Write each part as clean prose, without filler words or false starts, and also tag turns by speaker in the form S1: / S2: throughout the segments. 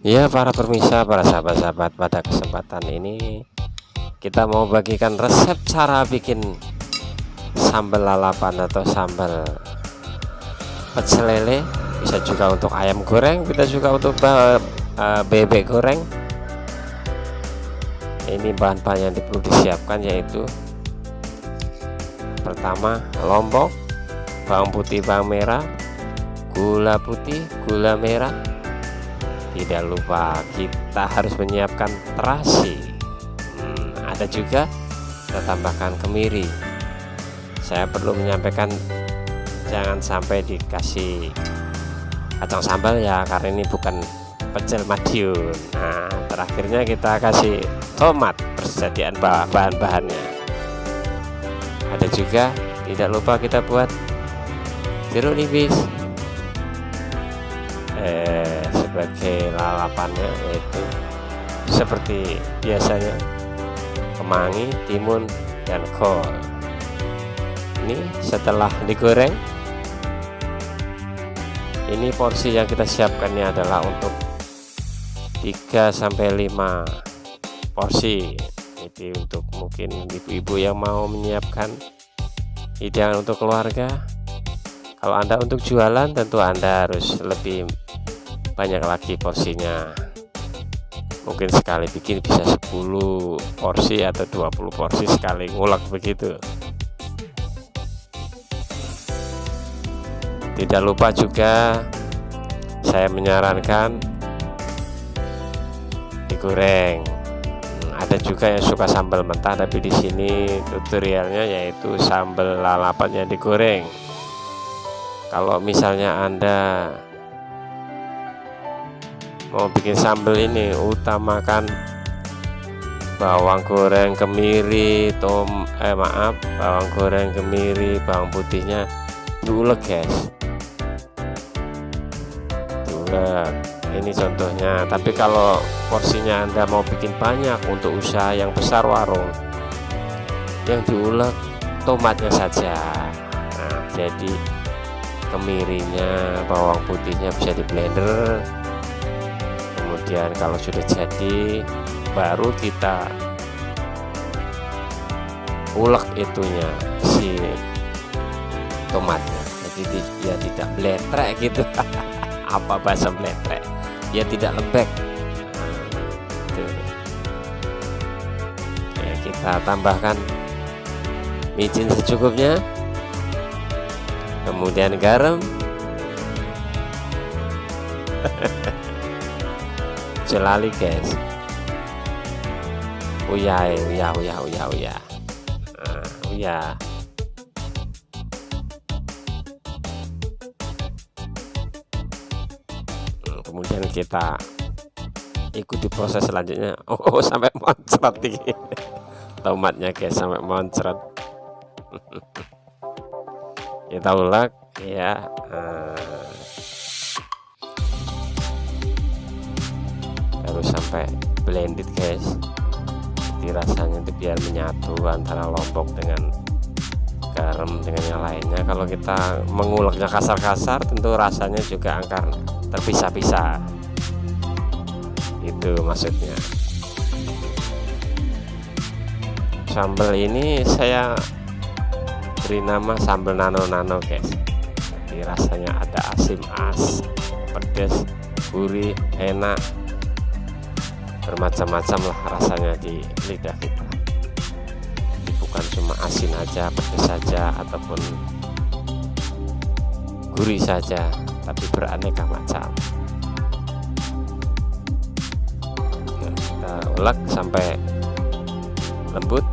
S1: Ya, para permisa, para sahabat-sahabat, pada kesempatan ini kita mau bagikan resep cara bikin sambal lalapan atau sambal pecel lele. Bisa juga untuk ayam goreng, bisa juga untuk bebek goreng. Ini bahan-bahan yang perlu disiapkan yaitu pertama lombok, bawang putih, bawang merah, gula putih, gula merah. Tidak lupa kita harus menyiapkan terasi. Ada juga kita tambahkan kemiri. Saya perlu menyampaikan jangan sampai dikasih kacang sambal ya, karena ini bukan pecel Madiun. Nah, terakhirnya kita kasih tomat. Persediaan bahan-bahannya ada juga. Tidak lupa kita buat jeruk nipis sebagai lalapannya, yaitu seperti biasanya kemangi, timun, dan kol. Ini setelah digoreng, ini porsi yang kita siapkan ini adalah untuk 3-5 porsi. Itu untuk mungkin ibu-ibu yang mau menyiapkan hidangan untuk keluarga. Kalau Anda untuk jualan, tentu Anda harus lebih banyak lagi porsinya. Mungkin sekali bikin bisa 10 porsi atau 20 porsi sekali ngulek begitu. Tidak lupa juga saya menyarankan digoreng. Ada juga yang suka sambal mentah, tapi di sini tutorialnya yaitu sambal lalapan yang digoreng. Kalau misalnya Anda mau bikin sambal ini, utamakan bawang goreng, kemiri, bawang goreng, kemiri, bawang putihnya diulek guys, diulek. Ini contohnya. Tapi kalau porsinya Anda mau bikin banyak untuk usaha yang besar warung, yang diulek tomatnya saja. Nah, jadi kemirinya, bawang putihnya bisa di blender. Kemudian kalau sudah jadi, baru kita ulek itunya, si tomatnya. Jadi dia tidak bletrek gitu. Apa bahasa bletrek? Dia tidak lembek. Ya, kita tambahkan micin secukupnya, kemudian garam, celali guys, uyah. Kemudian kita ikuti proses selanjutnya. Sampai moncret nih tomatnya guys, sampai moncret. Kita ulek ya. Harus sampai blended guys, jadi rasanya itu biar menyatu antara lombok dengan garam dengan yang lainnya. Kalau kita menguleknya kasar-kasar, tentu rasanya juga akan terpisah-pisah. Itu maksudnya. Sambal ini saya beri nama sambal nano-nano guys. Jadi rasanya ada asin, pedas, gurih, enak, bermacam-macam lah rasanya di lidah kita. Jadi bukan cuma asin aja, pedas saja, ataupun gurih saja, tapi beraneka macam. Kita ulek sampai lembut.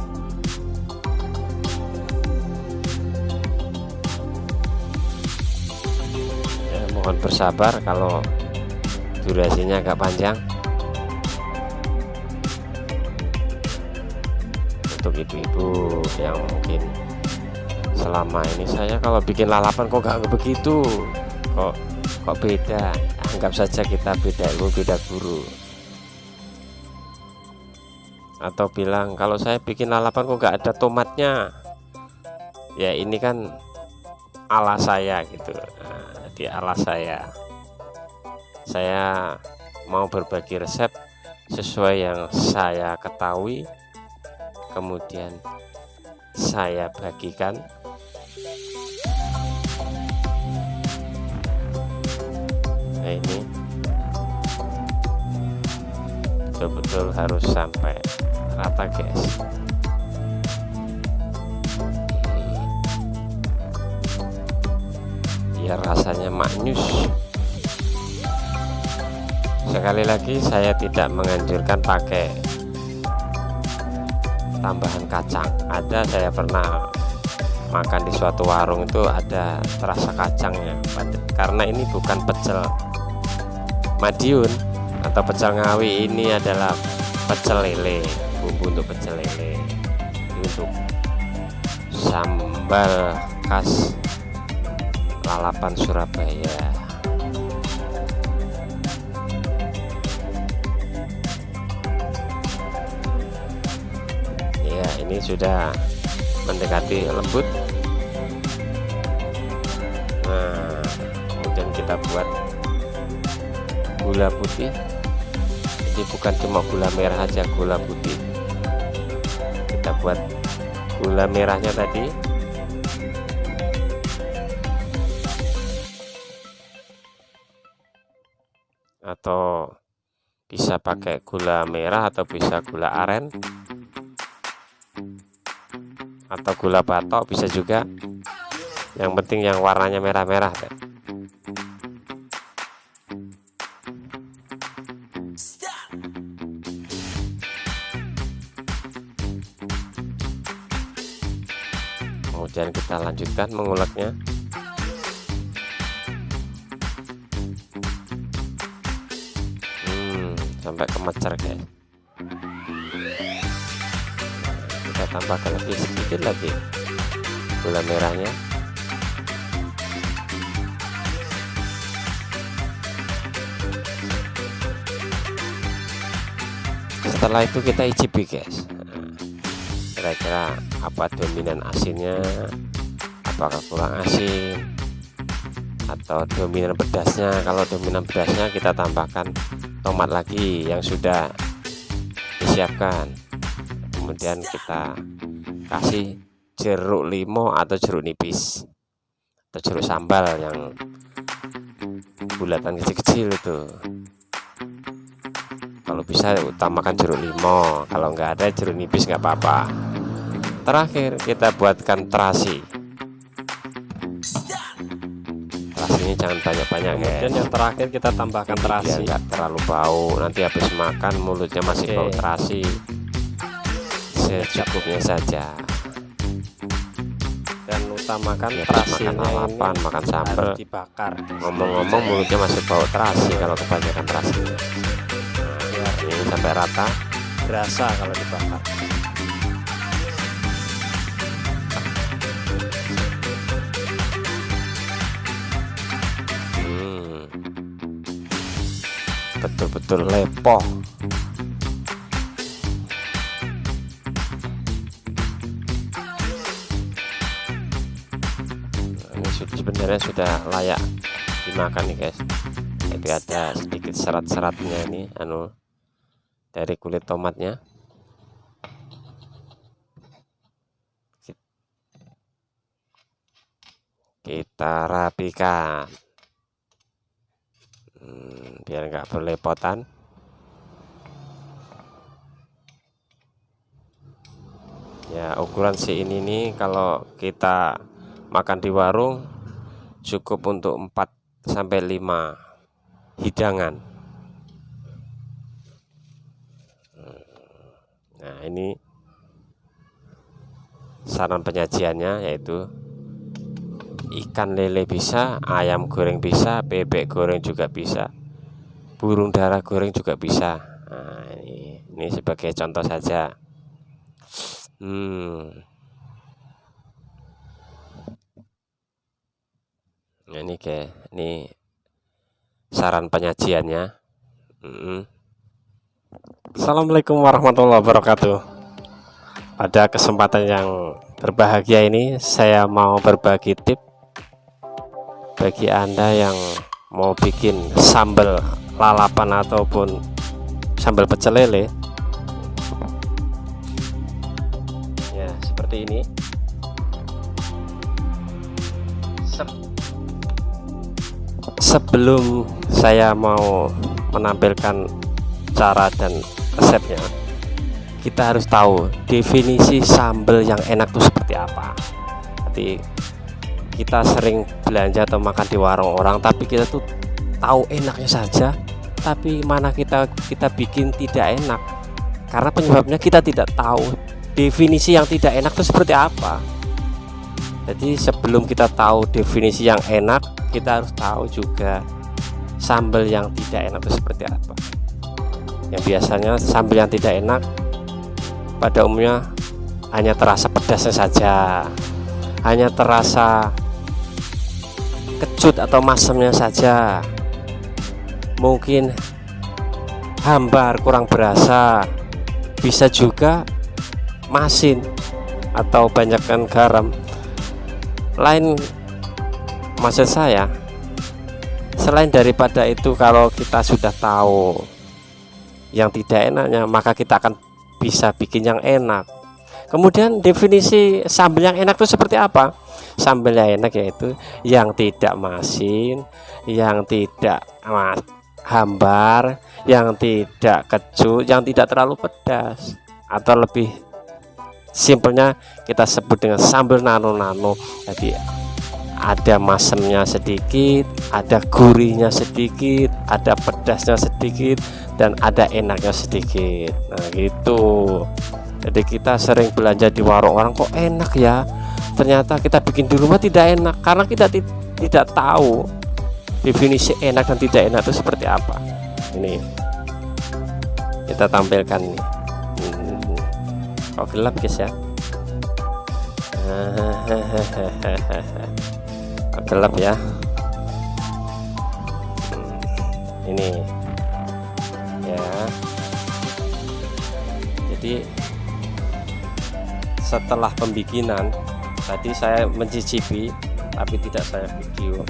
S1: Ya, mohon bersabar kalau durasinya agak panjang. Untuk ibu-ibu yang mungkin selama ini saya kalau bikin lalapan kok gak begitu, kok beda, anggap saja kita beda ilmu, beda guru. Atau bilang kalau saya bikin lalapan kok gak ada tomatnya, ya ini kan ala saya gitu. Nah, di ala saya mau berbagi resep sesuai yang saya ketahui, kemudian saya bagikan. Nah, ini betul-betul harus sampai rata, guys. Biar rasanya maknyus. Sekali lagi, saya tidak menganjurkan pakai tambahan kacang. Ada, saya pernah makan di suatu warung itu ada terasa kacangnya, karena ini bukan pecel Madiun atau pecel Ngawi, ini adalah pecel lele, bumbu untuk pecel lele. Ini untuk sambal khas lalapan Surabaya. Ya, ini sudah mendekati lembut. Nah, kemudian kita buat gula putih. Ini bukan cuma gula merah aja, gula putih. Kita buat gula merahnya tadi. Atau bisa pakai gula merah atau bisa gula aren atau gula batok bisa juga, yang penting yang warnanya merah-merah. Kemudian kita lanjutkan menguleknya. Sampai kemecer, guys. Kita tambahkan lebih sedikit lagi gula merahnya. Setelah itu kita icipi, guys. Kira-kira apa dominan asinnya, apakah kurang asin atau dominan pedasnya. Kalau dominan pedasnya kita tambahkan tomat lagi yang sudah disiapkan. Kemudian kita kasih jeruk limau atau jeruk nipis atau jeruk sambal yang bulatan kecil-kecil itu. Kalau bisa utamakan jeruk limau, kalau nggak ada jeruk nipis nggak apa-apa. Terakhir kita buatkan terasi. Terasinya jangan banyak-banyak, guys.
S2: Kemudian yang terakhir kita tambahkan terasi.
S1: Nggak terlalu bau, nanti habis makan mulutnya masih bau terasi. Secukupnya saja.
S2: Dan utamakan
S1: Ya,
S2: terasinya
S1: makan lalapan,
S2: ini
S1: makan sambal.
S2: harus dibakar.
S1: Ngomong-ngomong, mulutnya masih bau terasi kalau kebanyakan terasinya. Nah, ini sampai rata.
S2: Berasa kalau dibakar.
S1: Betul-betul lepoh. Ini sebenarnya sudah layak dimakan nih, guys. Tapi ada sedikit serat-seratnya ini, dari kulit tomatnya. Kita rapikan. Biar nggak berlepotan. Ya, ukuran ini nih kalau kita makan di warung cukup untuk 4 sampai 5 hidangan. Nah, ini saran penyajiannya, yaitu ikan lele bisa, ayam goreng bisa, bebek goreng juga bisa, burung dara goreng juga bisa. Nah, ini sebagai contoh saja. Nah, ini saran penyajiannya.
S2: Assalamualaikum warahmatullahi wabarakatuh. Pada kesempatan yang berbahagia ini, saya mau berbagi tip bagi Anda yang mau bikin sambal lalapan ataupun sambal pecel lele ya seperti ini. Sebelum saya mau menampilkan cara dan resepnya, kita harus tahu definisi sambal yang enak itu seperti apa. Jadi kita sering belanja atau makan di warung orang, tapi kita tuh tahu enaknya saja, tapi mana kita bikin tidak enak karena penyebabnya kita tidak tahu definisi yang tidak enak itu seperti apa. Jadi sebelum kita tahu definisi yang enak, kita harus tahu juga sambal yang tidak enak itu seperti apa. Yang biasanya sambal yang tidak enak pada umumnya hanya terasa pedasnya saja, hanya terasa kecut atau masemnya saja, mungkin hambar kurang berasa, bisa juga masin atau banyakkan garam. Lain maksud saya, selain daripada itu, kalau kita sudah tahu yang tidak enaknya, maka kita akan bisa bikin yang enak. Kemudian definisi sambal yang enak itu seperti apa? Sambal yang enak yaitu yang tidak masin, yang tidak hambar, yang tidak kecut, yang tidak terlalu pedas, atau lebih simpelnya kita sebut dengan sambal nano-nano. Jadi ada masemnya sedikit, ada gurihnya sedikit, ada pedasnya sedikit, dan ada enaknya sedikit. Nah gitu. Jadi kita sering belanja di warung orang, kok enak ya, ternyata kita bikin di rumah tidak enak karena kita tidak tahu definisi enak dan tidak enak itu seperti apa. Ini kita tampilkan nih. Oh gelap guys ya. Oh, gelap ya. Ini ya. Jadi setelah pembikinan tadi saya mencicipi tapi tidak saya video.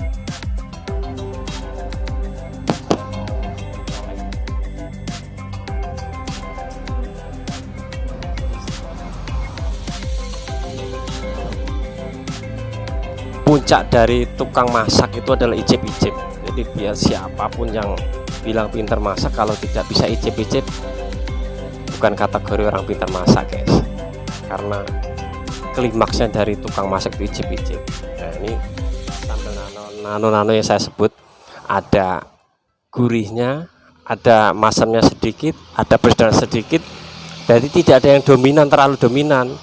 S2: Puncak dari tukang masak itu adalah icip-icip. Jadi biar siapapun yang bilang pintar masak, kalau tidak bisa icip-icip bukan kategori orang pintar masak guys, karena klimaksnya dari tukang masak itu icip-icip. Nah ini sambal nano-nano yang saya sebut, ada gurihnya, ada masamnya sedikit, ada pedas sedikit. Jadi tidak ada yang dominan, terlalu dominan.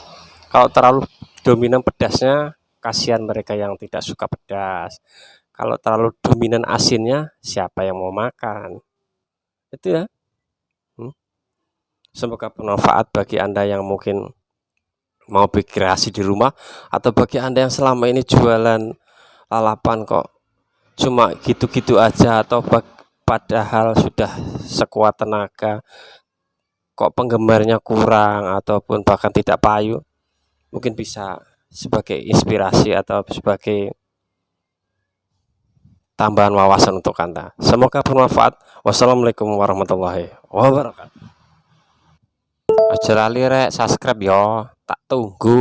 S2: Kalau terlalu dominan pedasnya, kasihan mereka yang tidak suka pedas. Kalau terlalu dominan asinnya, siapa yang mau makan? Itu ya. Semoga bermanfaat bagi Anda yang mungkin mau berkreasi di rumah, atau bagi Anda yang selama ini jualan lalapan kok cuma gitu-gitu aja, atau padahal sudah sekuat tenaga kok penggemarnya kurang ataupun bahkan tidak payu. Mungkin bisa sebagai inspirasi atau sebagai tambahan wawasan untuk Anda. Semoga bermanfaat. Wassalamualaikum warahmatullahi wabarakatuh. Aja lali rek subscribe yo, tak tunggu.